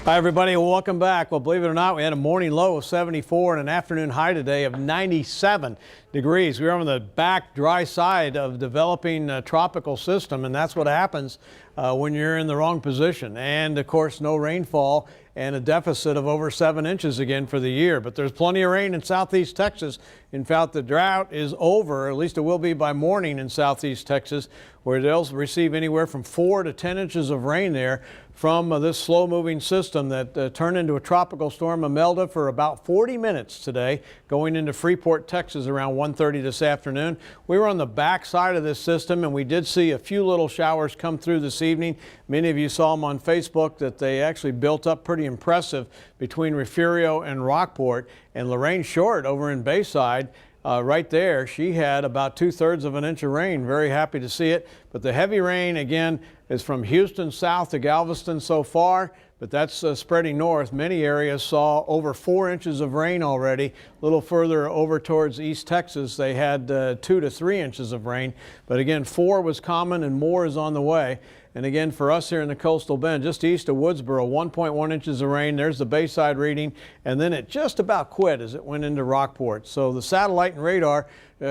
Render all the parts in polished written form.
Hi, everybody, and welcome back. Well, believe it or not, we had a morning low of 74 and an afternoon high today of 97 degrees. We're on the back dry side of developing a tropical system, and that's what happens when you're in the wrong position. And, of course, no rainfall and a deficit of over 7 inches again for the year. But there's plenty of rain in southeast Texas. In fact, the drought is over, at least it will be by morning in southeast Texas, where they'll receive anywhere from 4 to 10 inches of rain there from this slow-moving system that turned into a tropical storm, Imelda, for about 40 minutes today, going into Freeport, Texas around 1:30 this afternoon. We were on the back side of this system, and we did see a few little showers come through this evening. Many of you saw them on Facebook that they actually built up pretty impressive between Refugio and Rockport. And Lorraine Short over in Bayside, right there, she had about 2/3 of an inch of rain. Very happy to see it. But the heavy rain, again, is from Houston south to Galveston so far, but that's spreading north. Many areas saw over 4 inches of rain already. A little further over towards East Texas, they had 2 to 3 inches of rain. But again, 4 was common and more is on the way. And again, for us here in the Coastal Bend, just east of Woodsboro, 1.1 inches of rain. There's the Bayside reading. And then it just about quit as it went into Rockport. So the satellite and radar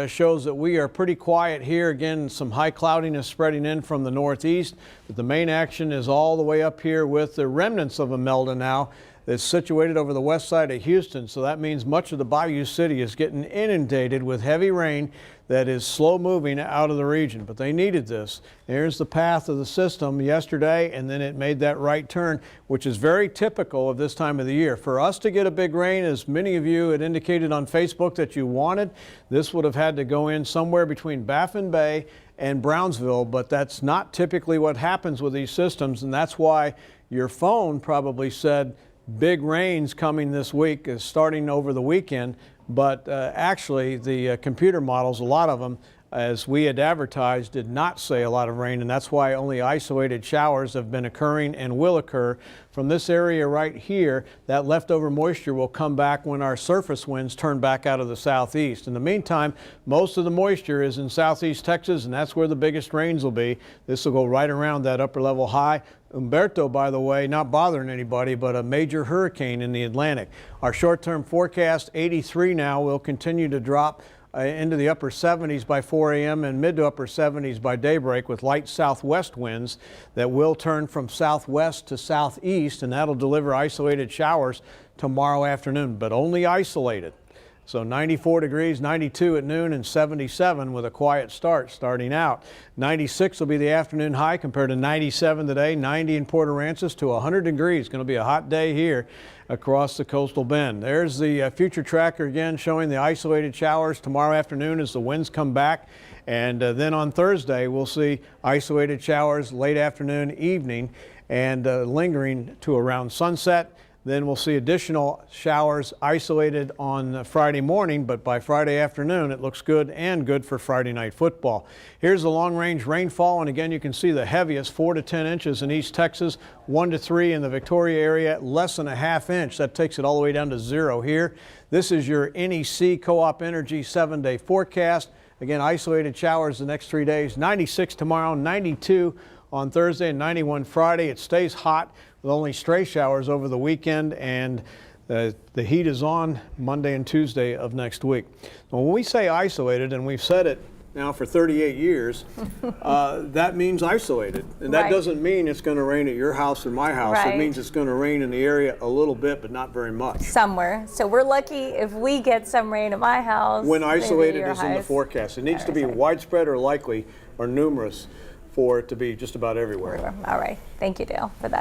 shows that we are pretty quiet here. Again, some high cloudiness spreading in from the northeast. But the main action is all the way up here with the remnants of Imelda now. It's situated over the west side of Houston, so that means much of the Bayou City is getting inundated with heavy rain that is slow moving out of the region. But they needed this. There's the path of the system yesterday, and then it made that right turn, which is very typical of this time of the year. For us to get a big rain, as many of you had indicated on Facebook that you wanted, this would have had to go in somewhere between Baffin Bay and Brownsville, but that's not typically what happens with these systems, and that's why your phone probably said big rains coming this week, starting over the weekend, but actually the computer models, a lot of them, as we had advertised, did not say a lot of rain, and that's why only isolated showers have been occurring and will occur. From this area right here, that leftover moisture will come back when our surface winds turn back out of the southeast. In the meantime, most of the moisture is in southeast Texas, and that's where the biggest rains will be. This will go right around that upper level high. Humberto, by the way, not bothering anybody, but a major hurricane in the Atlantic. Our short-term forecast, 83 now, will continue to drop into the upper 70s by 4 a.m. and mid to upper 70s by daybreak with light southwest winds that will turn from southwest to southeast, and that'll deliver isolated showers tomorrow afternoon, but only isolated. So 94 degrees, 92 at noon, and 77 with a quiet start starting out. 96 will be the afternoon high compared to 97 today, 90 in Port Aransas to 100 degrees. Going to be a hot day here across the Coastal Bend. There's the future tracker again showing the isolated showers tomorrow afternoon as the winds come back. And then on Thursday, we'll see isolated showers late afternoon, evening, and lingering to around sunset. Then we'll see additional showers isolated on Friday morning, but by Friday afternoon it looks good and good for Friday night football. Here's the long-range rainfall, and again you can see the heaviest 4 to 10 inches in East Texas, 1 to 3 in the Victoria area, less than a ½ inch. That takes it all the way down to 0 here. This is your NEC Co-op Energy 7-day forecast. Again, isolated showers the next 3 days, 96 tomorrow, 92 on Thursday, and 91 Friday. It stays hot with only stray showers over the weekend, and the heat is on Monday and Tuesday of next week. Now, when we say isolated, and we've said it now for 38 years, that means isolated. And that doesn't mean it's going to rain at your house or my house. It means it's going to rain in the area a little bit, but not very much. Somewhere. So we're lucky if we get some rain at my house. When isolated is in the forecast. It needs to be widespread or likely or numerous for it to be just about everywhere. All right. Thank you, Dale, for that.